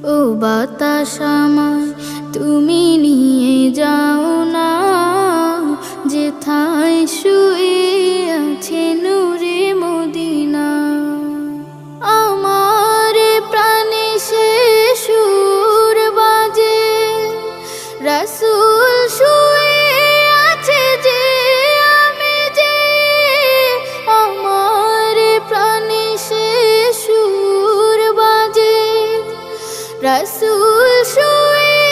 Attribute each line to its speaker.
Speaker 1: ও বাতাস আমায় তুমি নিয়ে যাও না, যেথায় শুয়ে আছে নূরে মদিনা। আমার প্রাণে সে সুর বাজে, রাসূল শুয়ে আছে যে, আমি যে। আমার প্রাণে সে সুর বাজে, রাসূল শুয়ে